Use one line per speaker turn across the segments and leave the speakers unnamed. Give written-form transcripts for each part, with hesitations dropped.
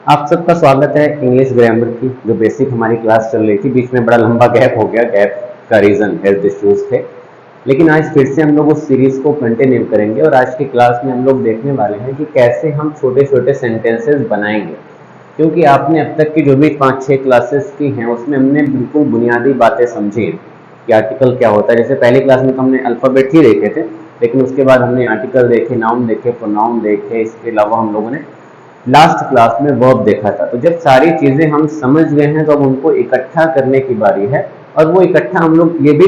आप सबका स्वागत है इंग्लिश ग्रामर की जो बेसिक हमारी क्लास चल रही थी। बीच में बड़ा लंबा गैप हो गया। गैप का रीज़न हेल्थ इश्यूज थे, लेकिन आज फिर से हम लोग उस सीरीज़ को कंटिन्यू करेंगे और आज की क्लास में हम लोग देखने वाले हैं कि कैसे हम छोटे छोटे सेंटेंसेस बनाएंगे। क्योंकि आपने अब तक की जो भी 5-6 क्लासेस की हैं उसमें हमने बिल्कुल बुनियादी बातें समझी कि आर्टिकल क्या होता है। जैसे पहली क्लास में तो हमने अल्फ़ाबेट ही देखे थे, लेकिन उसके बाद हमने आर्टिकल देखे, नाउन देखे, प्रोनाउन देखे। इसके अलावा हम लोगों ने लास्ट क्लास में वर्ब देखा था। तो जब सारी चीज़ें हम समझ गए हैं तो अब उनको इकट्ठा करने की बारी है। और वो इकट्ठा हम लोग ये भी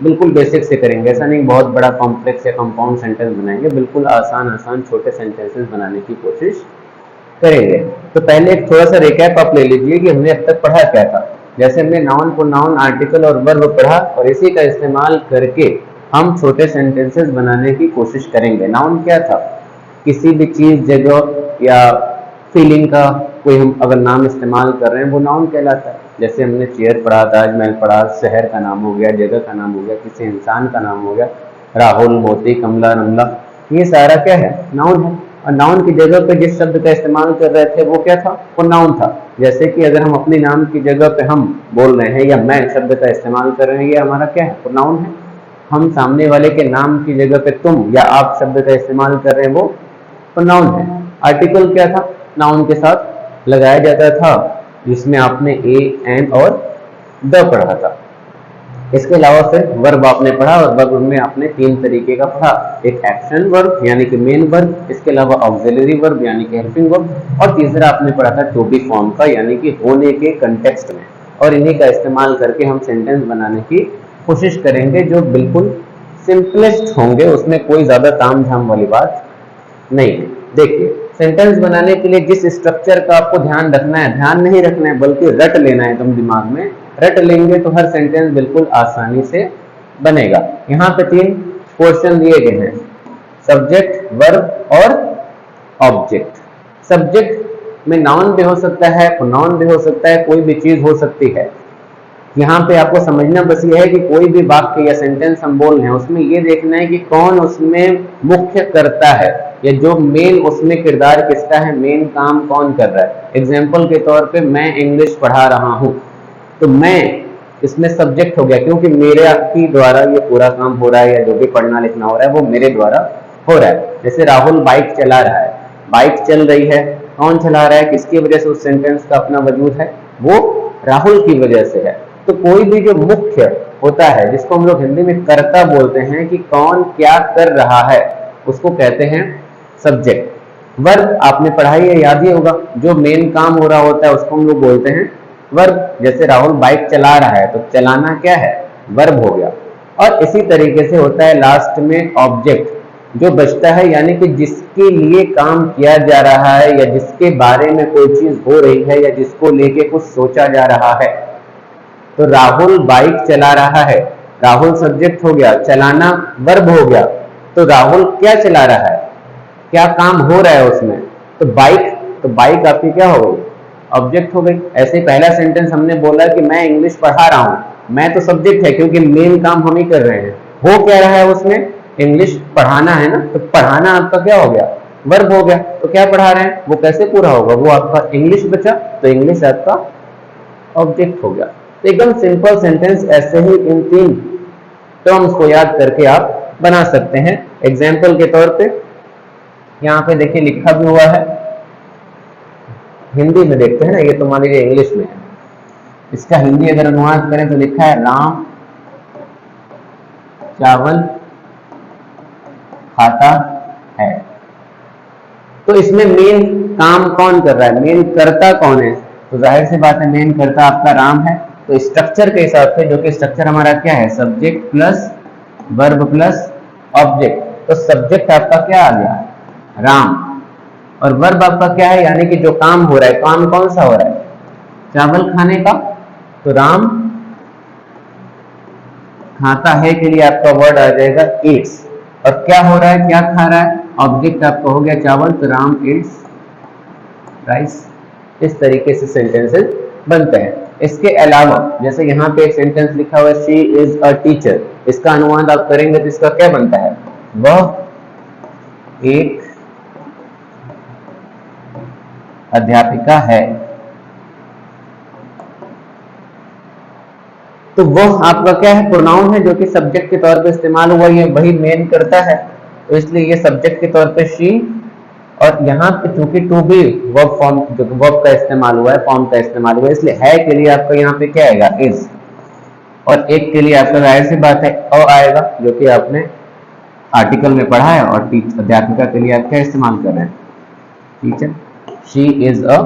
बिल्कुल बेसिक से करेंगे। ऐसा नहीं बहुत बड़ा कॉम्प्लेक्स या कंपाउंड सेंटेंस बनाएंगे, बिल्कुल आसान आसान छोटे सेंटेंसेस बनाने की कोशिश करेंगे। तो पहले एक थोड़ा सा रिकैप आप ले लीजिए कि हमने अब तक पढ़ा क्या था। जैसे हमने नाउन, प्रोनाउन, आर्टिकल और वर्ब पढ़ा और इसी का इस्तेमाल करके हम छोटे सेंटेंसेस बनाने की कोशिश करेंगे। नाउन क्या था? किसी भी चीज़, जगह या फीलिंग का कोई हम अगर नाम इस्तेमाल कर रहे हैं वो नाउन कहलाता है। जैसे हमने चेयर पढ़ा, ताजमहल पढ़ा, शहर का नाम हो गया, जगह का नाम हो गया, किसी इंसान का नाम हो गया, राहुल, मोती, कमला, रमला। ये सारा क्या है? नाउन है। और नाउन की जगह पे जिस शब्द का इस्तेमाल कर रहे थे वो क्या था? वो नाउन था। जैसे कि अगर हम अपने नाम की जगह पे हम बोल रहे हैं या मैं शब्द का इस्तेमाल कर रहे हैं, ये हमारा क्या है? वो नाउन है। हम सामने वाले के नाम की जगह पे तुम या आप शब्द का इस्तेमाल कर रहे हैं, वो प्रोनाउन है। आर्टिकल क्या था? नाउन के साथ लगाया जाता था, जिसमें आपने ए, एन और द पढ़ा था। इसके अलावा फिर वर्ब आपने पढ़ा और वर्ब में आपने 3 तरीके का पढ़ा। एक एक्शन वर्ब यानी कि मेन वर्ब, इसके अलावा ऑक्सिलरी वर्ब यानी कि हेल्पिंग वर्ब, और तीसरा आपने पढ़ा था टू बी फॉर्म का यानी कि होने के कंटेक्स्ट में। और इन्हीं का इस्तेमाल करके हम सेंटेंस बनाने की कोशिश करेंगे जो बिल्कुल सिंपलेस्ट होंगे, उसमें कोई ज़्यादा ताम झाम वाली बात नहीं है। देखिए, सेंटेंस बनाने के लिए जिस स्ट्रक्चर का आपको ध्यान रखना है, ध्यान नहीं रखना है बल्कि रट लेना है तुम दिमाग में। रट लेंगे तो हर सेंटेंस बिल्कुल आसानी से बनेगा। यहाँ पे 3 क्वेश्चन दिए गए हैं, सब्जेक्ट, वर्ब और ऑब्जेक्ट। सब्जेक्ट में नाउन भी हो सकता है, प्रोनाउन भी हो सकता है, कोई भी चीज हो सकती है। यहाँ पे आपको समझना बस ये है कि कोई भी वाक्य या सेंटेंस हम बोल रहे हैं उसमें ये देखना है कि कौन उसमें मुख्य करता है या जो मेन उसमें किरदार किसका है, मेन काम कौन कर रहा है। एग्जाम्पल के तौर पे मैं इंग्लिश पढ़ा रहा हूँ, तो मैं इसमें सब्जेक्ट हो गया क्योंकि मेरे आपकी द्वारा ये पूरा काम हो रहा है या जो भी पढ़ना लिखना हो रहा है वो मेरे द्वारा हो रहा है। जैसे राहुल बाइक चला रहा है, बाइक चल रही है, कौन चला रहा है, किसकी वजह से उस सेंटेंस का अपना वजूद है? वो राहुल की वजह से है। तो कोई भी जो मुख्य होता है, जिसको हम लोग हिंदी में कर्ता बोलते हैं कि कौन क्या कर रहा है, उसको कहते हैं सब्जेक्ट। वर्ब आपने पढ़ाई है, याद ही होगा, जो मेन काम हो रहा होता है उसको हम लोग बोलते हैं वर्ब। जैसे राहुल बाइक चला रहा है तो चलाना क्या है? वर्ब हो गया। और इसी तरीके से होता है लास्ट में ऑब्जेक्ट, जो बचता है यानी कि जिसके लिए काम किया जा रहा है या जिसके बारे में कोई चीज हो रही है या जिसको लेके कुछ सोचा जा रहा है। तो राहुल बाइक चला रहा है, राहुल सब्जेक्ट हो गया, चलाना वर्ब हो गया। तो राहुल क्या चला रहा है, क्या काम हो रहा है उसमें? तो बाइक आपकी क्या हो गई? ऑब्जेक्ट हो गई। ऐसे पहला सेंटेंस हमने बोला कि मैं इंग्लिश पढ़ा रहा हूं, मैं तो सब्जेक्ट है क्योंकि मेन काम हम ही कर रहे हैं। हो क्या रहा है उसमें? इंग्लिश पढ़ाना है ना, तो पढ़ाना आपका क्या हो गया? वर्ब हो गया। तो क्या पढ़ा रहे हैं, वो कैसे पूरा होगा? वो आपका इंग्लिश बचा, तो इंग्लिश आपका ऑब्जेक्ट हो गया। तो एकदम सिंपल सेंटेंस ऐसे ही इन 3 टर्म्स को याद करके आप बना सकते हैं। एग्जाम्पल के तौर पे यहाँ पे देखिए लिखा भी हुआ है, हिंदी में देखते हैं ना, ये तो मान लीजिए इंग्लिश में है। इसका हिंदी अगर अनुवाद करें तो लिखा है राम चावल खाता है। तो इसमें मेन काम कौन कर रहा है, मेन कर्ता कौन है? तो जाहिर सी बात है मेन कर्ता आपका राम है। तो स्ट्रक्चर के हिसाब से, जो कि स्ट्रक्चर हमारा क्या है, subject plus verb plus object. तो सब्जेक्ट आपका क्या आ गया? राम। और वर्ब आपका क्या है, यानी कि जो काम हो रहा है, काम कौन सा हो रहा है? चावल खाने का। तो राम खाता है के लिए आपका वर्ड आ जाएगा ईट्स। और क्या हो रहा है, क्या खा रहा है? ऑब्जेक्ट आपका हो गया चावल, तो राम ईट्स राइस। इस तरीके से सेंटेंसेस बनते हैं। इसके अलावा जैसे यहाँ पे एक सेंटेंस लिखा हुआ है शी इज अ टीचर, इसका अनुवाद आप करेंगे तो इसका क्या बनता है? वह एक अध्यापिका है, तो वो आपका क्या है, प्रोनाउन है जो कि सब्जेक्ट के तौर पे इस्तेमाल हुआ, ये वही मेन करता है, तो इसलिए ये सब्जेक्ट के तौर पे शी। और यहाँ पे चूंकि टू बी वर्ब फॉर्म, जो वर्ब का इस्तेमाल हुआ है, फॉर्म का इस्तेमाल हुआ है, इसलिए है के लिए आपका यहाँ पे क्या आएगा, इज। और एक के लिए आपका जाहिर सी बात है अ आएगा, जो कि आपने आर्टिकल में पढ़ा है, और अध्यापिका के लिए आप क्या इस्तेमाल कर रहे हैं, teacher. She is a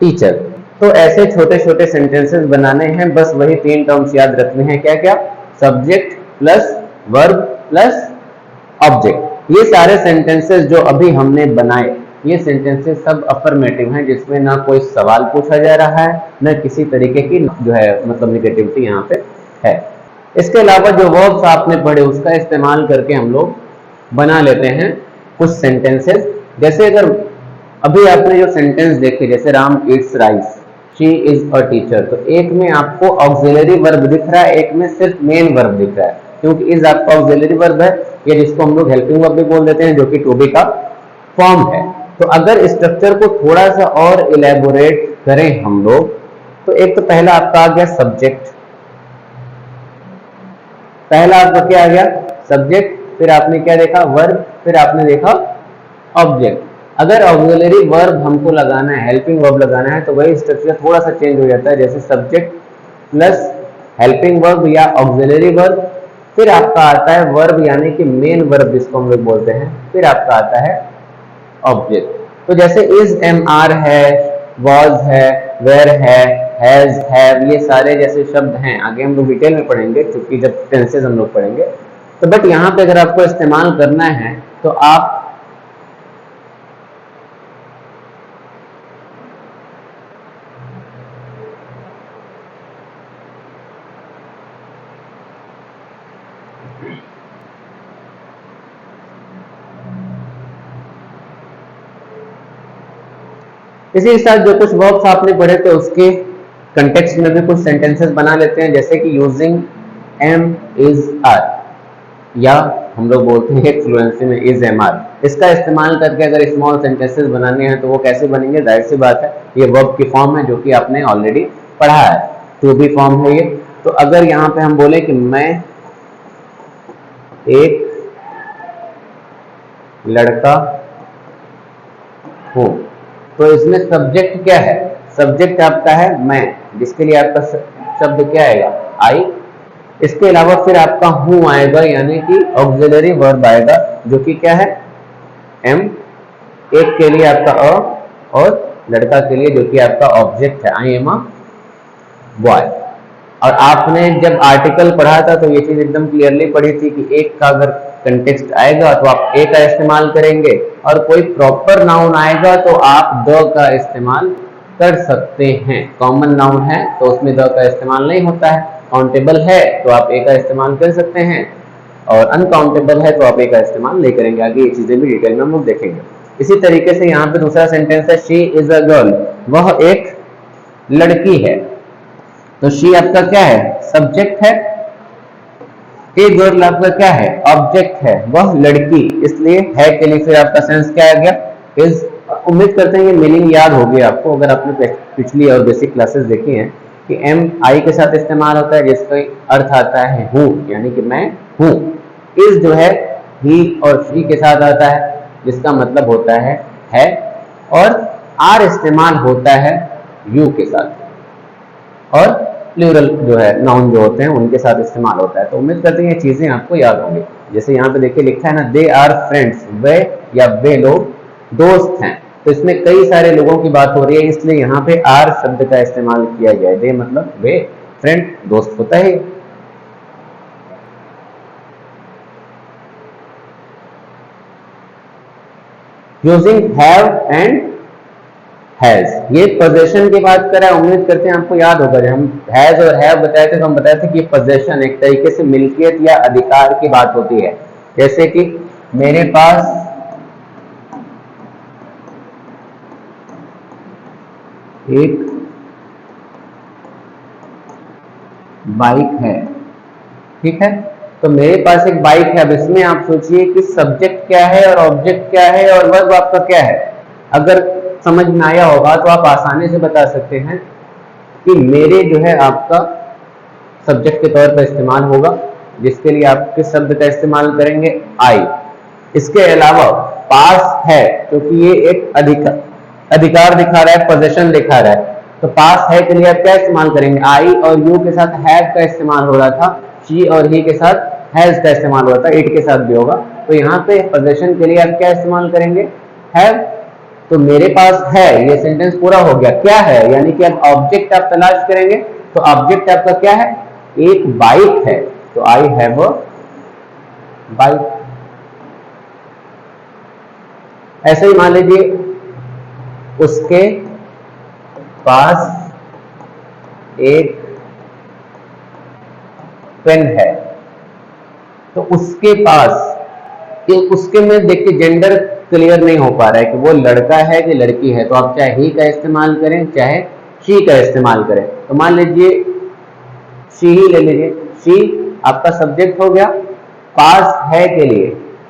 teacher. तो ऐसे छोटे छोटे सेंटेंसेस बनाने हैं, बस वही 3 टर्म्स याद रखने हैं, क्या क्या, subject plus verb plus object. ये सारे सेंटेंसेस जो अभी हमने बनाए, ये सेंटेंसेस सब अफर्मेटिव हैं, जिसमें ना कोई सवाल पूछा जा रहा है, न किसी तरीके की जो है मतलब निगेटिविटी यहाँ पे है। इसके अलावा जो वर्ब्स आपने पढ़े उसका इस्तेमाल करके हम लोग बना लेते हैं कुछ सेंटेंसेस। जैसे अगर अभी आपने जो सेंटेंस देखे, जैसे Ram Yeats rice, she is a teacher, तो एक में आपको ऑक्सिलरी वर्ब दिख रहा है, एक में सिर्फ मेन वर्ब दिख रहा है, क्योंकि इज आपका ऑक्सिलरी वर्ब है, या जिसको हम लोग हेल्पिंग वर्ब भी बोल देते हैं, जो कि टू बी का फॉर्म है। तो अगर स्ट्रक्चर को थोड़ा सा और इलेबोरेट करें हम लोग, तो एक तो पहला आपका आ गया सब्जेक्ट, पहला आपका क्या आ गया, सब्जेक्ट, फिर आपने क्या देखा, वर्ब, फिर आपने देखा ऑब्जेक्ट। अगर ऑक्सिलरी वर्ब हमको लगाना है, हेल्पिंग वर्ब लगाना है, तो वही स्ट्रक्चर थोड़ा सा चेंज हो जाता है, जैसे सब्जेक्ट प्लस हेल्पिंग वर्ब या ऑक्सिलरी वर्ब, फिर आपका आता है वर्ब यानी कि मेन वर्ब जिसको हम लोग बोलते हैं, फिर आपका आता है ऑब्जेक्ट। तो जैसे इज, एम, आर है, वॉज है, वेयर है, हैज, हैव, ये सारे जैसे शब्द हैं, आगे हम लोग डिटेल में पढ़ेंगे क्योंकि जब टेंसेस हम लोग पढ़ेंगे। तो बट यहाँ पे अगर आपको इस्तेमाल करना है तो आप इसी के साथ जो कुछ वर्ब्स आपने पढ़े थे उसके कंटेक्स्ट में भी कुछ सेंटेंसेस बना लेते हैं, जैसे कि यूजिंग एम, इज, आर, या हम लोग बोलते हैं फ्लुएंसी में इज, एम, आर। इसका इस्तेमाल करके अगर स्मॉल सेंटेंसेस बनाने हैं तो वो कैसे बनेंगे, जाहिर सी बात है ये वर्ब की फॉर्म है जो कि आपने ऑलरेडी पढ़ा है, टू बी फॉर्म है ये। तो अगर यहाँ पे हम बोले कि मैं एक लड़का हूं, तो इसमें सब्जेक्ट क्या है, सब्जेक्ट आपका है मैं, जिसके लिए आपका शब्द क्या आएगा, आई। इसके अलावा फिर आपका हूं आएगा, यानी कि ऑक्सिलरी वर्ब आएगा, जो कि क्या है, एम। एक के लिए आपका अ, और लड़का के लिए जो कि आपका ऑब्जेक्ट है, आई एम अ बॉय। और आपने जब आर्टिकल पढ़ा था तो ये चीज एकदम क्लियरली पढ़ी थी कि एक का अगर कंटेक्स्ट आएगा तो आप ए का इस्तेमाल करेंगे, और कोई प्रॉपर नाउन आएगा तो आप द का इस्तेमाल कर सकते हैं। कॉमन नाउन है तो उसमें द का इस्तेमाल नहीं होता है, काउंटेबल है तो आप ए का इस्तेमाल कर सकते हैं, और अनकाउंटेबल है तो आप ए का इस्तेमाल नहीं करेंगे। आगे ये चीजें भी डिटेल में हम लोग देखेंगे। इसी तरीके से यहाँ पे दूसरा सेंटेंस है, शी इज अ गर्ल, वह एक लड़की है। तो शी आपका क्या है, सब्जेक्ट है, ए गर्ल आपका क्या है, ऑब्जेक्ट है, वह लड़की, इसलिए है के लिए फिर आपका सेंस क्या आ गया, इज। उम्मीद करते हैं ये मीनिंग याद होगी आपको, अगर आपने पिछली और बेसिक क्लासेस देखी हैं कि एम आई के साथ इस्तेमाल होता है, जिसका अर्थ आता है हूँ, यानी कि मैं हूँ। इज जो है ही और शी के साथ आता है, जिसका मतलब होता है, और आर इस्तेमाल होता है यू के साथ, और प्लूरल जो है नाउन जो होते हैं उनके साथ इस्तेमाल होता है। तो उम्मीद करते हैं ये चीजें आपको याद होंगी। जैसे यहाँ पे देखिए लिखा है ना, दे आर फ्रेंड्स, वे या वे लोग दोस्त हैं, तो इसमें कई सारे लोगों की बात हो रही है, इसलिए यहाँ पे आर शब्द का इस्तेमाल किया गया है। दे मतलब वे, फ्रेंड दोस्त होता है। यूजिंग हैव एंड हैज, ये पोजेशन की बात कर रहा है। उम्मीद करते हैं आपको याद होगा, जब हम हैज और हैव बताए थे तो हम बताए थे कि पोजेशन एक तरीके से मिल्कियत या अधिकार की बात होती है। जैसे कि मेरे पास एक बाइक है, ठीक है, तो मेरे पास एक बाइक है। अब इसमें आप सोचिए कि सब्जेक्ट क्या है और ऑब्जेक्ट क्या है और वर्ब आपका क्या है। अगर समझ में आया होगा तो आप आसानी से बता सकते हैं कि मेरे जो है आपका सब्जेक्ट के तौर पर इस्तेमाल होगा, जिसके लिए आप किस शब्द का इस्तेमाल करेंगे? आई। इसके अलावा पास है, क्योंकि ये एक अधिकार दिखा रहा है, पोजीशन दिखा रहा है, तो पास है के लिए आप क्या इस्तेमाल करेंगे? आई और यू के साथ हैव का इस्तेमाल हो रहा था, शी और ही के साथ हैज का इस्तेमाल हो रहा था, इट के साथ भी होगा। तो यहाँ पे पोजीशन के लिए आप क्या इस्तेमाल करेंगे? हैव। तो मेरे पास है, ये सेंटेंस पूरा हो गया। क्या है यानी कि अब ऑब्जेक्ट आप तलाश करेंगे, तो ऑब्जेक्ट आपका क्या है? एक बाइक है, तो आई हैव अ बाइक। ऐसे ही मान लीजिए उसके पास एक पेन है, तो उसके पास, कि उसके में देखिए जेंडर क्लियर नहीं हो पा रहा है कि वो लड़का है कि लड़की है, तो आप चाहे ही का इस्तेमाल करें चाहे शी का इस्तेमाल करें। तो मान लीजिए शी ही ले लीजिए, शी आपका सब्जेक्ट हो गया। पास है के लिए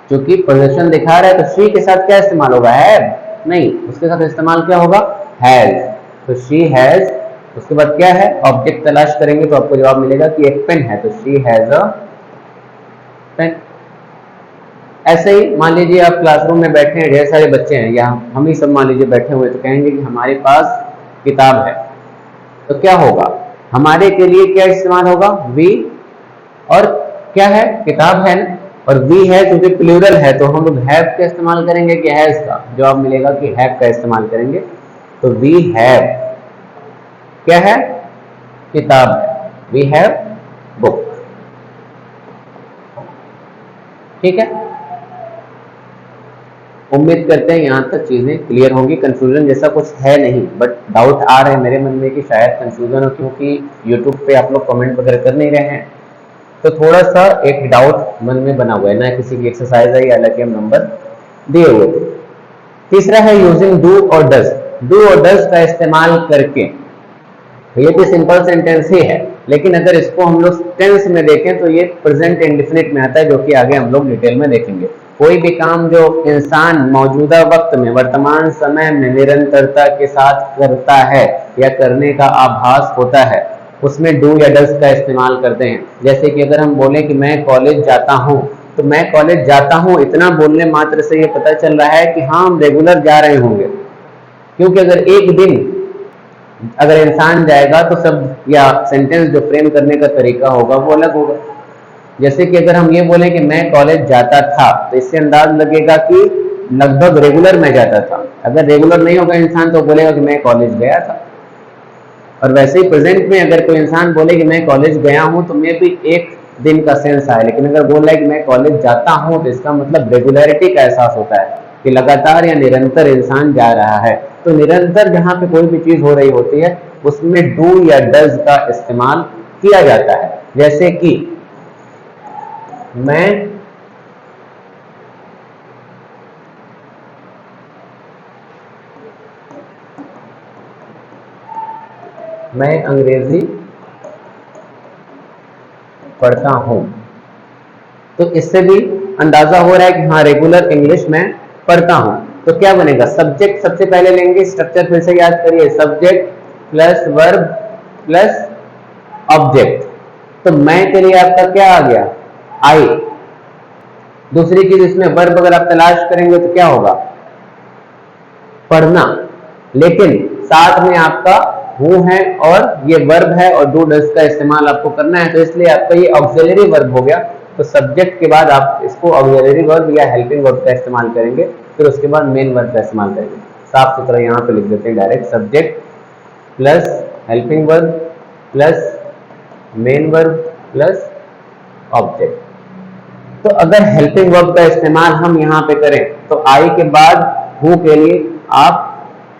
क्योंकि पोजीशन दिखा रहा है, तो शी के साथ क्या इस्तेमाल होगा? हैव नहीं, उसके साथ इस्तेमाल क्या होगा? हैज। तो शी हैज, उसके बाद क्या है? ऑब्जेक्ट तलाश करेंगे तो आपको जवाब मिलेगा कि एक पेन है, तो शी हैज अ पेन। ऐसे ही मान लीजिए आप क्लासरूम में बैठे हैं, ढेर सारे बच्चे हैं, या हम ही सब मान लीजिए बैठे हुए, तो कहेंगे कि हमारे पास किताब है, तो क्या होगा? हमारे के लिए क्या इस्तेमाल होगा? वी। और क्या है? किताब है ना, और वी है क्योंकि प्लूरल है, तो हम लोग हैव का इस्तेमाल करेंगे कि हैज का? जवाब मिलेगा कि हैव का इस्तेमाल करेंगे। तो वी हैव क्या है? किताब है, वी हैव बुक। ठीक है, उम्मीद करते हैं यहाँ तक चीजें क्लियर होंगी। कंफ्यूजन जैसा कुछ है नहीं, बट डाउट आ रहे हैं मेरे मन में कि शायद कंफ्यूजन हो, क्योंकि यूट्यूब पे आप लोग कमेंट वगैरह कर नहीं रहे हैं, तो थोड़ा सा एक डाउट मन में बना हुआ है ना, किसी की एक्सरसाइज है, हालांकि हम नंबर दिए हुए थे। तीसरा है यूजिंग डू और डज। डू और डज का इस्तेमाल करके, ये भी सिंपल सेंटेंस ही है, लेकिन अगर इसको हम लोग टेंस में देखें तो ये प्रेजेंट इंडेफिनिट में आता है, जो कि आगे हम लोग डिटेल में देखेंगे। कोई भी काम जो इंसान मौजूदा वक्त में, वर्तमान समय में निरंतरता के साथ करता है या करने का आभास होता है, उसमें डू या डज का इस्तेमाल करते हैं। जैसे कि अगर हम बोले कि मैं कॉलेज जाता हूँ, तो मैं कॉलेज जाता हूँ इतना बोलने मात्र से ये पता चल रहा है कि हाँ हम रेगुलर जा रहे होंगे, क्योंकि अगर एक दिन अगर इंसान जाएगा तो सब या सेंटेंस जो फ्रेम करने का तरीका होगा वो अलग होगा। जैसे कि अगर हम ये बोले कि मैं कॉलेज जाता था, तो इससे अंदाज लगेगा कि लगभग रेगुलर में जाता था। अगर रेगुलर नहीं होगा इंसान तो बोलेगा कि मैं कॉलेज गया था। और वैसे ही प्रेजेंट में अगर कोई इंसान बोले कि मैं कॉलेज गया हूं, तो मे भी एक दिन का सेंस आए, लेकिन अगर बोल रहा है कि मैं कॉलेज जाता हूं, तो इसका मतलब रेगुलरिटी का एहसास होता है कि लगातार या निरंतर इंसान जा रहा है। तो निरंतर जहां पे कोई भी चीज हो रही होती है उसमें डू या डज का इस्तेमाल किया जाता है। जैसे कि मैं अंग्रेजी पढ़ता हूं, तो इससे भी अंदाजा हो रहा है कि हाँ रेगुलर इंग्लिश में पढ़ता हूं। तो क्या बनेगा? सब्जेक्ट सबसे पहले लेंगे, स्ट्रक्चर फिर से याद करिए, subject plus verb plus object. तो मैं के लिए आपका क्या आ गया? आई। दूसरी चीज इसमें वर्ब अगर आप तलाश करेंगे तो क्या होगा? पढ़ना। लेकिन साथ में आपका हूं है और ये वर्ब है और डू डज का इस्तेमाल आपको करना है, तो इसलिए आपका ये ऑक्सिलरी वर्ब हो गया। तो सब्जेक्ट के बाद आप इसको ऑक्सिलरी वर्ब या हेल्पिंग वर्ब का इस्तेमाल करेंगे, फिर उसके बाद मेन वर्ब का इस्तेमाल करेंगे। साफ सुथरा यहाँ पे लिख देते हैं direct, subject plus helping verb plus main verb plus object. तो अगर हेल्पिंग वर्ब का इस्तेमाल हम यहाँ पे करें तो आई के बाद हु के लिए आप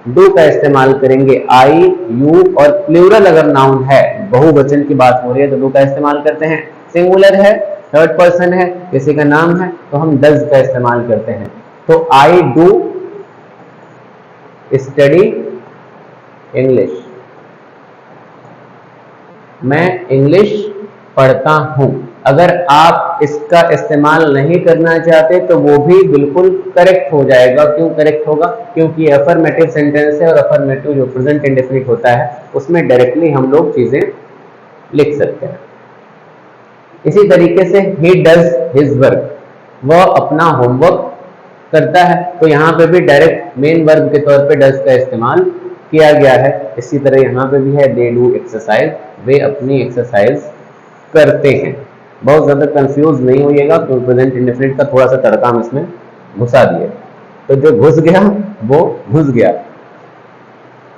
डू का इस्तेमाल करेंगे, आई यू, और प्लूरल अगर नाउन है, बहुवचन की बात हो रही है, तो डू का इस्तेमाल करते हैं। सिंगुलर है, थर्ड पर्सन है, किसी का नाम है, तो हम डज का इस्तेमाल करते हैं। तो आई डू स्टडी इंग्लिश, मैं इंग्लिश पढ़ता हूं। अगर आप इसका इस्तेमाल नहीं करना चाहते तो वो भी बिल्कुल करेक्ट हो जाएगा। क्यों करेक्ट होगा? क्योंकि अफर्मेटिव सेंटेंस है और अफर्मेटिव जो प्रेजेंट इंडेफिनिट होता है उसमें डायरेक्टली हम लोग चीजें लिख सकते हैं। इसी तरीके से ही डज हिज वर्क, वह अपना होमवर्क करता है, तो यहाँ पे भी डायरेक्ट मेन वर्ब के तौर पे डज का इस्तेमाल किया गया है। इसी तरह यहाँ पे भी है दे डू एक्सरसाइज, वे अपनी एक्सरसाइज करते हैं। बहुत ज़्यादा कंफ्यूज नहीं होइएगा, तो प्रेजेंट इंडेफिनिट का थोड़ा सा तड़का हम इसमें घुसा दिए, तो जो घुस गया वो घुस गया।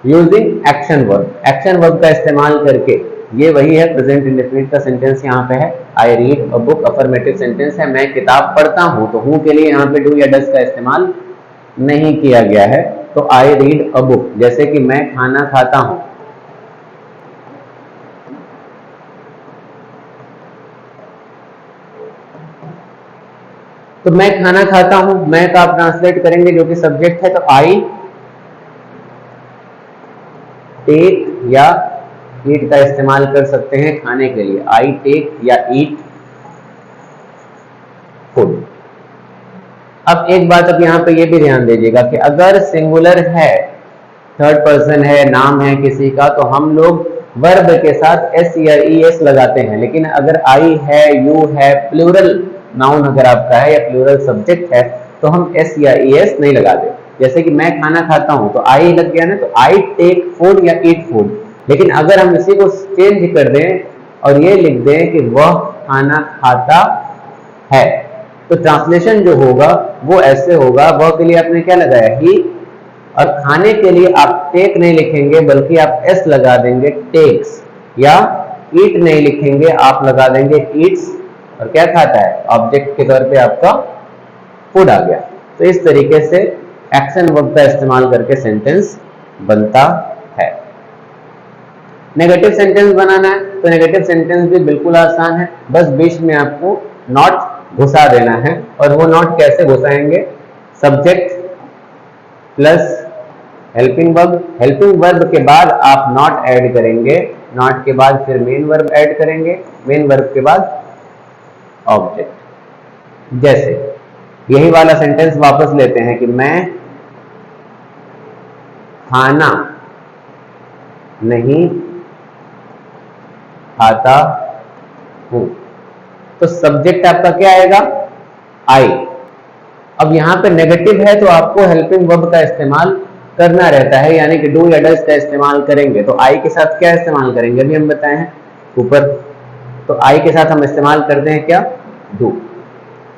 Using action verb, action verb का इस्तेमाल करके, ये वही है प्रेजेंट इंडेफिनिट का सेंटेंस यहाँ पे है। I read a book, affirmative sentence है, मैं किताब पढ़ता हूँ, तो हूँ के लिए यहाँ पे डू या डज का इस्तेमाल नहीं किया गया है। तो आई रीड अ बुक, जैसे कि मैं खाना खाता हूँ, तो मैं खाना खाता हूं, मैं का आप ट्रांसलेट करेंगे जो कि सब्जेक्ट है, तो आई टेक या ईट का इस्तेमाल कर सकते हैं खाने के लिए। आई टेक या ईट फूड। अब एक बात अब यहाँ पे ये भी ध्यान दीजिएगा कि अगर सिंगुलर है, थर्ड पर्सन है, नाम है किसी का, तो हम लोग वर्ब के साथ एस या ई एस लगाते हैं। लेकिन अगर आई है, यू है, प्लूरल नाउन अगर आपका है या प्लूरल सब्जेक्ट है, तो हम एस या ई एस नहीं लगाते। जैसे कि मैं खाना खाता हूं, तो आई लग गया ना, तो आई टेक फूड या ईट फूड। लेकिन अगर हम इसी को चेंज कर दें और ये लिख दें कि वह खाना खाता है, तो ट्रांसलेशन जो होगा वो ऐसे होगा, वह के लिए आपने क्या लगाया? ही, और खाने के लिए आप टेक नहीं लिखेंगे बल्कि आप एस लगा देंगे, टेक्स। या ईट नहीं लिखेंगे, आप लगा देंगे ईट्स, और क्या खाता है? ऑब्जेक्ट के तौर पे आपका फूड आ गया। तो इस तरीके से एक्शन वर्ब का इस्तेमाल करके सेंटेंस बनता है। नेगेटिव सेंटेंस बनाना है, तो नेगेटिव सेंटेंस भी बिल्कुल आसान है, बस बीच में आपको नॉट घुसा देना है। और वो नॉट कैसे घुसाएंगे? Subject plus helping verb, helping verb के बाद आप नॉट ऐड करेंगे, नॉट के बाद फिर मेन वर्ब ऐड करेंगे, मेन वर्ब के बाद ऑब्जेक्ट। जैसे यही वाला सेंटेंस वापस लेते हैं कि मैं खाना नहीं खाता हूं, तो सब्जेक्ट आपका क्या आएगा? आई। अब यहां पे नेगेटिव है तो आपको हेल्पिंग वर्ब का इस्तेमाल करना रहता है, यानी कि डू या डज का इस्तेमाल करेंगे। तो आई के साथ क्या इस्तेमाल करेंगे अभी हम बताए हैं ऊपर, तो आई के साथ हम इस्तेमाल करते हैं क्या? डू।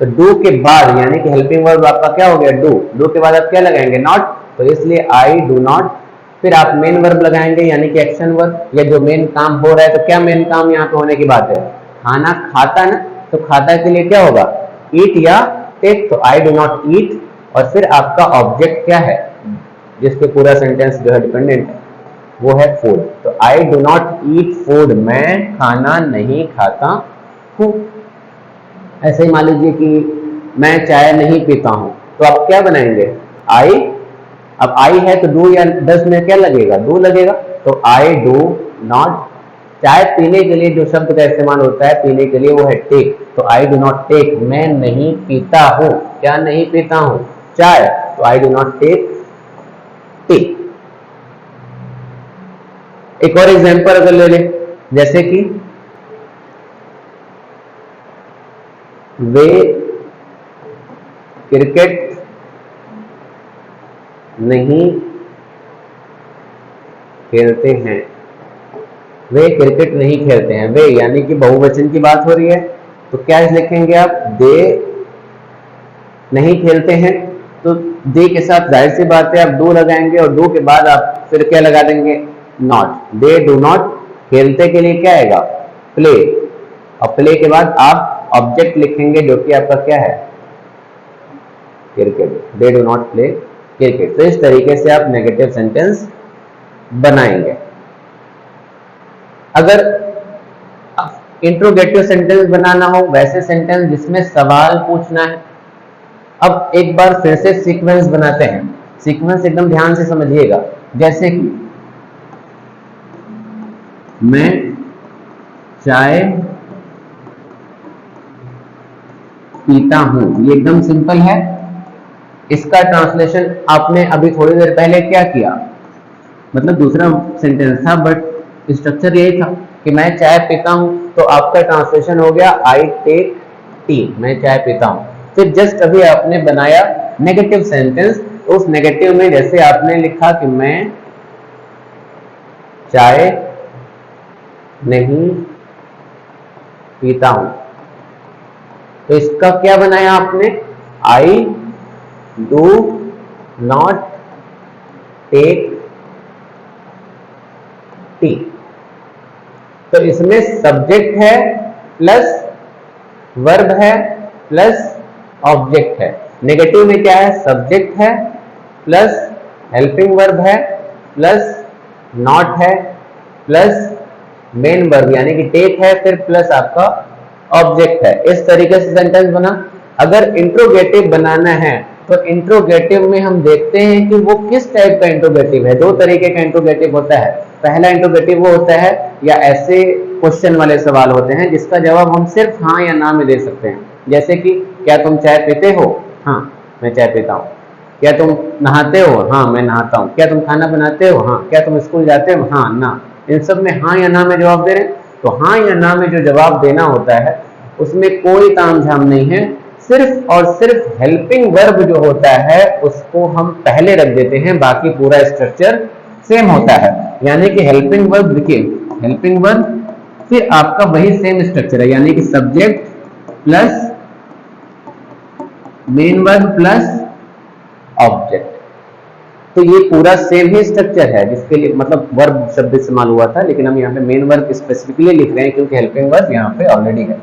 तो डू के बाद यानी कि हेल्पिंग वर्ब आपका क्या हो गया? डू। डू के बाद आप क्या लगाएंगे? नॉट। तो इसलिए आई डू नॉट। फिर आप मेन वर्ब लगाएंगे यानी कि एक्शन वर्ब, या जो मेन काम हो रहा है। तो क्या मेन काम यहाँ पे होने की बात है? खाना खाता ना, तो खाता के लिए क्या होगा? ईट या टेक। तो आई डू नॉट ईट, और फिर आपका ऑब्जेक्ट क्या है जिसपे पूरा सेंटेंस जो है डिपेंडेंट है, वो है फूड। तो I do not eat food, मैं खाना नहीं खाता हूं। ऐसे ही मान लीजिए कि मैं चाय नहीं पीता हूं, तो आप क्या बनाएंगे? आई। अब आई है तो डू या डज में क्या लगेगा? डू लगेगा। तो आई डू नॉट, चाय पीने के लिए जो शब्द का इस्तेमाल होता है पीने के लिए, वो है टेक। तो आई डू नॉट टेक, मैं नहीं पीता हूं। क्या नहीं पीता हूं? चाय। तो I do not take tea. एक और एग्जांपल अगर ले लें, जैसे कि वे क्रिकेट नहीं खेलते हैं, वे क्रिकेट नहीं खेलते हैं। वे यानी कि बहुवचन की बात हो रही है, तो क्या लिखेंगे आप? दे नहीं खेलते हैं, तो दे के साथ जाहिर सी बात है आप डू लगाएंगे, और डू के बाद आप फिर क्या लगा देंगे? नॉट। दे डू नॉट, खेलते के लिए क्या आएगा? प्ले। और प्ले के बाद आप ऑब्जेक्ट लिखेंगे जो कि आपका क्या है? Cricket. They do not play cricket. तो इस तरीके से आप नेगेटिव सेंटेंस बनाएंगे। अगर इंट्रोगेटिव सेंटेंस बनाना हो, वैसे सेंटेंस जिसमें सवाल पूछना है। अब एक बार फिर से सीक्वेंस बनाते हैं, सीक्वेंस एकदम ध्यान से समझिएगा। जैसे कि मैं चाय पीता हूं, ये एकदम सिंपल है। इसका ट्रांसलेशन आपने अभी थोड़ी देर पहले क्या किया, मतलब दूसरा सेंटेंस था बट स्ट्रक्चर यही था कि मैं चाय पीता हूं, तो आपका ट्रांसलेशन हो गया आई टेक टी, मैं चाय पीता हूं। फिर जस्ट अभी आपने बनाया नेगेटिव सेंटेंस, तो उस नेगेटिव में जैसे आपने लिखा कि मैं चाय नहीं पीता हूं, तो इसका क्या बनाया आपने, I do not take tea. तो इसमें सब्जेक्ट है प्लस वर्ब है प्लस ऑब्जेक्ट है। नेगेटिव में क्या है, सब्जेक्ट है प्लस हेल्पिंग वर्ब है प्लस नॉट है प्लस मेन वर्ब यानी कि टेक है, फिर प्लस आपका ऑब्जेक्ट है। इस तरीके से सेंटेंस बना। अगर इंट्रोगेटिव बनाना है तो इंट्रोगेटिव में हम देखते हैं कि वो किस टाइप का इंट्रोगेटिव है। दो तरीके का इंट्रोगेटिव होता है। पहला इंट्रोगेटिव वो होता है या ऐसे क्वेश्चन वाले सवाल होते हैं जिसका जवाब हम सिर्फ हाँ या ना में दे सकते हैं, जैसे कि क्या तुम चाय पीते हो, हाँ मैं चाय पीता हूँ। क्या तुम नहाते हो, हाँ मैं नहाता हूँ। क्या तुम खाना बनाते हो, हाँ। क्या तुम स्कूल जाते हो, हाँ ना। इन सब में हाँ या ना में जवाब दे रहे हैं। तो हाँ या ना में जो जवाब देना होता है उसमें कोई तामझाम नहीं है, सिर्फ और सिर्फ हेल्पिंग वर्ब जो होता है उसको हम पहले रख देते हैं, बाकी पूरा स्ट्रक्चर सेम होता है। यानी कि हेल्पिंग वर्ब देखिए, हेल्पिंग वर्ब फिर आपका वही सेम स्ट्रक्चर है, यानी कि subject plus main verb plus object. तो ये पूरा सेम ही स्ट्रक्चर है जिसके लिए मतलब वर्ब शब्द इस्तेमाल हुआ था, लेकिन हम यहाँ पे मेन वर्ब स्पेसिफिकली लिख रहे हैं क्योंकि हेल्पिंग वर्ब यहाँ पे ऑलरेडी है।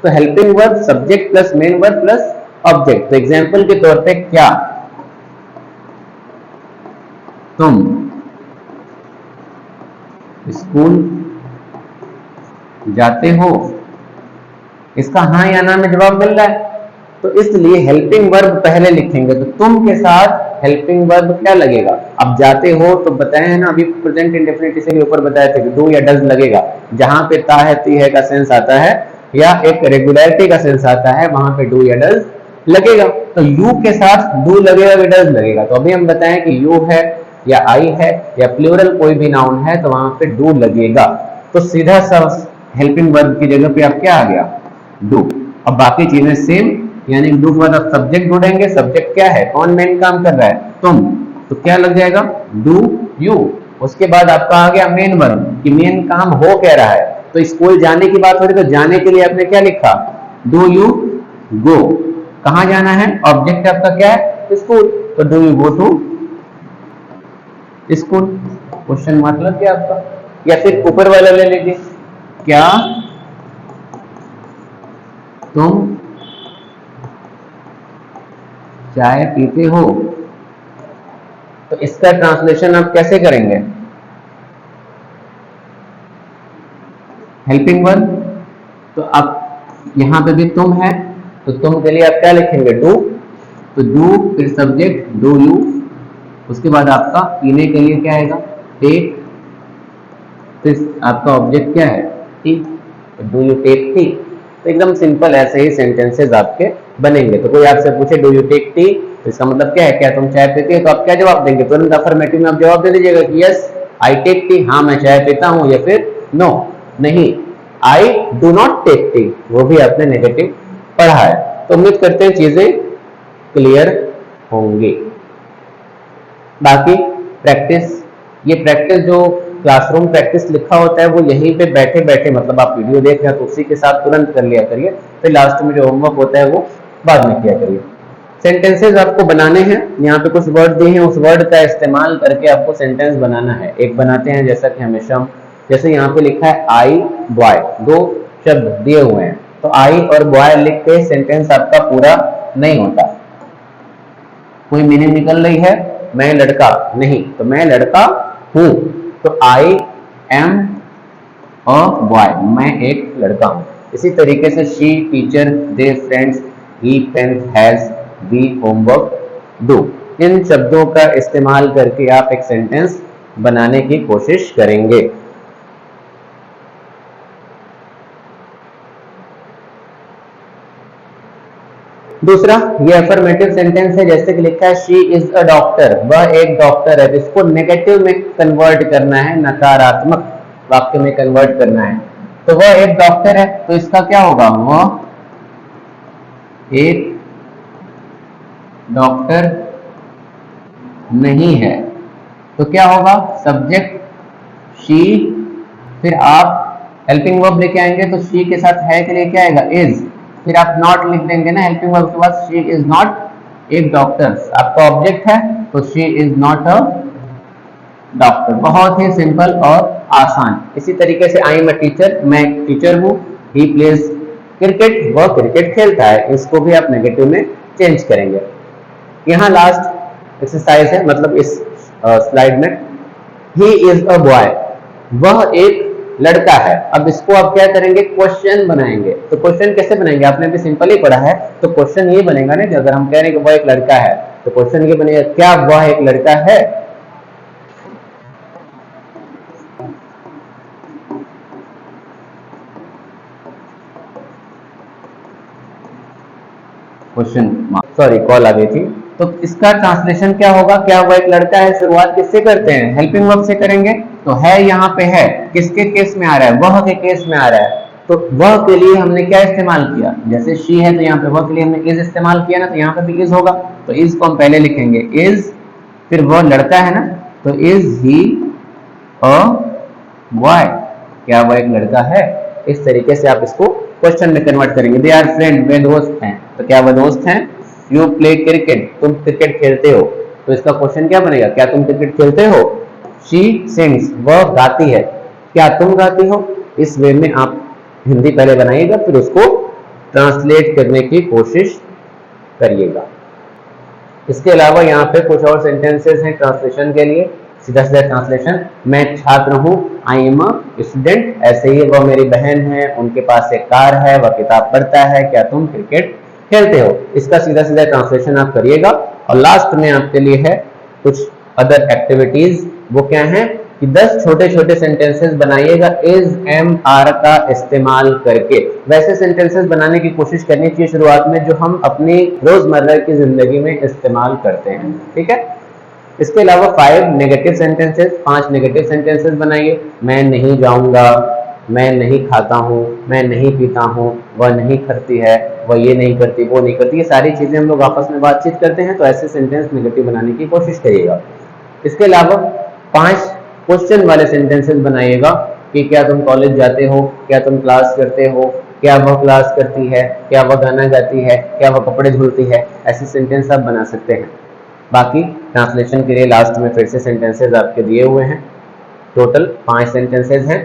तो helping verb subject plus main verb plus object. तो एग्जांपल के तौर पे क्या तुम स्कूल जाते हो, इसका हाँ या ना में जवाब मिल रहा है, तो इसलिए हेल्पिंग वर्ब पहले लिखेंगे। तो तुम के साथ हेल्पिंग वर्ब क्या लगेगा, अब जाते हो तो बताए हैं ना अभी प्रेजेंट इंडेफिनिट से भी ऊपर बताए थे कि डू या डज लगेगा। जहां पे ता है ती है का सेंस आता है या एक रेगुलरिटी का सेंस आता है वहां पे डू या डज लगेगा। तो यू के साथ डू लगेगा या डज लगेगा। तो अभी हम बताएं कि यू है या आई है या प्लूरल कोई भी नाउन है तो वहां पे डू लगेगा। तो सीधा सा हेल्पिंग वर्ब की जगह पे आप क्या आ गया, डू। अब बाकी चीजें सेम, यानी डू के बाद आप सब्जेक्ट ढूंढेंगे। सब्जेक्ट क्या है, कौन मेन काम कर रहा है, तुम। तो क्या लग जाएगा, डू यू। उसके बाद आपका आ गया मेन वर्ब कि मेन काम हो क्या रहा है। तो स्कूल जाने की बात हो रही तो जाने के लिए आपने क्या लिखा, डू यू गो। कहां जाना है, ऑब्जेक्ट आपका क्या है, स्कूल। तो do you go to school, question mark लग गया आपका। या फिर ऊपर वाला ले लीजिए, क्या तुम चाय पीते हो। तो इसका ट्रांसलेशन आप कैसे करेंगे, हेल्पिंग वर्ब। तो आप यहां पे भी तुम है तो तुम के लिए आप क्या लिखेंगे, डू। तो डू फिर सब्जेक्ट डू यू। उसके बाद आपका पीने के लिए क्या आएगा, टेक। फिर आपका ऑब्जेक्ट क्या है, टी। तो डू यू टेक टी। तो एकदम सिंपल ऐसे ही सेंटेंसेस आपके बनेंगे। तो कोई आपसे पूछे डू यू टेक टी तो इसका मतलब क्या है, क्या तुम चाय पीते हो, तो आप क्या जवाब देंगे, तुरंत अफर्मेटिव में आप जवाब दे दीजिएगा कि यस आई टेक टी, हाँ मैं चाय पीता हूं, या फिर नो नहीं I do not take tea, वो भी आपने नेगेटिव पढ़ा है। तो उम्मीद करते हैं चीजें क्लियर होंगी। बाकी प्रैक्टिस, ये प्रैक्टिस जो क्लासरूम प्रैक्टिस लिखा होता है वो यहीं पे बैठे बैठे, मतलब आप वीडियो देख रहे हैं तो उसी के साथ तुरंत कर लिया करिए। फिर लास्ट में जो होमवर्क होता है वो बाद में किया करिए। सेंटेंसेस आपको बनाने हैं, यहाँ पे कुछ वर्ड दिए हैं, उस वर्ड का इस्तेमाल करके आपको सेंटेंस बनाना है। एक बनाते हैं जैसा कि हमेशा हम, जैसे यहाँ पे लिखा है आई बॉय, दो शब्द दिए हुए हैं, तो आई और बॉय लिख के सेंटेंस आपका पूरा नहीं होता। कोई मीनिंग निकल रही है, मैं लड़का नहीं, तो मैं लड़का हूं। तो आई एम अ बॉय, मैं एक लड़का हूं। इसी तरीके से she teacher they friends he pen has we homework do, इन शब्दों का इस्तेमाल करके आप एक सेंटेंस बनाने की कोशिश करेंगे। दूसरा ये अफर्मेटिव सेंटेंस है, जैसे कि लिखा है शी इज अ डॉक्टर, वह एक डॉक्टर है, इसको नेगेटिव में कन्वर्ट करना है, नकारात्मक वाक्य में कन्वर्ट करना है। तो वह एक डॉक्टर है, तो इसका क्या होगा, वह एक डॉक्टर नहीं है। तो क्या होगा, सब्जेक्ट शी, फिर आप हेल्पिंग वर्ब लेके आएंगे तो शी के साथ है के लिए क्या आएगा, इज, फिर आप नॉट लिख देंगे ना हेल्पिंग वर्ब के बाद, शी इज नॉट एक डॉक्टर, आपका ऑब्जेक्ट है तो she is not a doctor. बहुत ही सिंपल और आसान। इसी तरीके से आई एम अ टीचर, मैं एक टीचर हूँ, ही प्लेज क्रिकेट, वह क्रिकेट खेलता है, इसको भी आप नेगेटिव में चेंज करेंगे। यहाँ लास्ट एक्सरसाइज है, मतलब इस स्लाइड में, ही इज अ बॉय, वह एक लड़का है। अब इसको आप क्या करेंगे, क्वेश्चन बनाएंगे। तो क्वेश्चन कैसे बनाएंगे, आपने भी सिंपल ही पढ़ा है, तो क्वेश्चन ये बनेगा ना कि अगर हम कह रहे हैं कि वह एक लड़का है, तो क्वेश्चन ये बनेगा, क्या वह एक लड़का है। क्वेश्चन, सॉरी कॉल आ गई थी। तो इसका ट्रांसलेशन क्या होगा, क्या वह एक लड़का है, शुरुआत किससे करते हैं, हेल्पिंग वर्ब से करेंगे। तो है यहाँ पे है, किसके केस में आ रहा है, वह के केस में आ रहा है। तो वह के लिए हमने क्या इस्तेमाल किया, जैसे शी है तो यहाँ पे वह के लिए हमने इज इस्तेमाल किया ना, तो यहाँ पे भी इज होगा। तो इज को हम पहले लिखेंगे, इज, फिर वह लड़का है ना, तो इज ही अ बॉय, क्या वह एक लड़का है। इस तरीके से आप इसको क्वेश्चन में कन्वर्ट करेंगे। दे आर फ्रेंड, वे दोस्त हैं, तो क्या वह दोस्त हैं। यू प्ले क्रिकेट, तुम क्रिकेट खेलते हो, तो इसका क्वेश्चन क्या बनेगा, क्या तुम क्रिकेट खेलते हो। शी सिंग्स, वह गाती है, क्या तुम गाती हो। इस वे में आप हिंदी पहले बनाइएगा, फिर उसको ट्रांसलेट करने की कोशिश करिएगा। इसके अलावा यहाँ पे कुछ और सेंटेंसेस हैं ट्रांसलेशन के लिए। सीधा सीधा ट्रांसलेशन, मैं छात्र हूँ, आई एम अ स्टूडेंट। ऐसे ही वह मेरी बहन है, उनके पास एक कार है, वह किताब पढ़ता है, क्या तुम क्रिकेट खेलते हो। इसका सीधा सीधा ट्रांसलेशन आप करिएगा। और लास्ट में आपके लिए है कुछ अदर एक्टिविटीज। वो क्या है कि 10 छोटे छोटे सेंटेंसेस बनाइएगा इज एम आर का इस्तेमाल करके। वैसे सेंटेंसेस बनाने की कोशिश करनी चाहिए शुरुआत में जो हम अपनी रोजमर्रा की जिंदगी में इस्तेमाल करते हैं, ठीक है। इसके अलावा 5 नेगेटिव सेंटेंसेस, 5 नेगेटिव सेंटेंसेस बनाइए। मैं नहीं जाऊंगा, मैं नहीं खाता हूँ, मैं नहीं पीता हूँ, वह नहीं करती है, वह ये नहीं करती, वो नहीं करती। ये सारी चीजें हम लोग आपस में बातचीत करते हैं, तो ऐसे सेंटेंस नेगेटिव बनाने की कोशिश करिएगा। इसके अलावा 5 क्वेश्चन वाले सेंटेंसेस बनाइएगा कि क्या तुम कॉलेज जाते हो, क्या तुम क्लास करते हो, क्या वह क्लास करती है, क्या वह गाना गाती है, क्या वह कपड़े धुलती है। ऐसे सेंटेंस आप बना सकते हैं। बाकी ट्रांसलेशन के लिए लास्ट में फिर से सेंटेंसेस आपके दिए हुए हैं। टोटल 5 सेंटेंसेस हैं।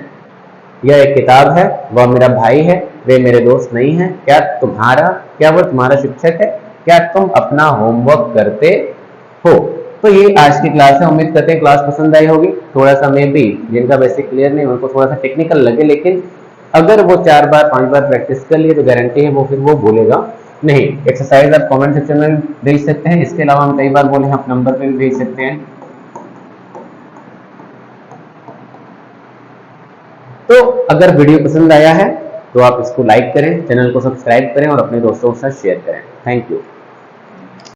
यह एक किताब है, वह मेरा भाई है, वे मेरे दोस्त नहीं हैं, क्या वह तुम्हारा शिक्षक है, क्या तुम अपना होमवर्क करते हो। तो ये आज की क्लास है। उम्मीद करते हैं क्लास पसंद आई होगी। थोड़ा सा मे भी जिनका बेसिक क्लियर नहीं उनको थोड़ा सा टेक्निकल लगे, लेकिन अगर वो 4 बार 5 बार प्रैक्टिस कर लिए तो गारंटी है वो फिर वो भूलेगा नहीं। एक्सरसाइज आप कमेंट सेक्शन में भेज सकते हैं। इसके अलावा हम कई बार बोले आप नंबर पे भी भेज सकते हैं। तो अगर वीडियो पसंद आया है तो आप इसको लाइक करें, चैनल को सब्सक्राइब करें और अपने दोस्तों के साथ शेयर करें। Thank you.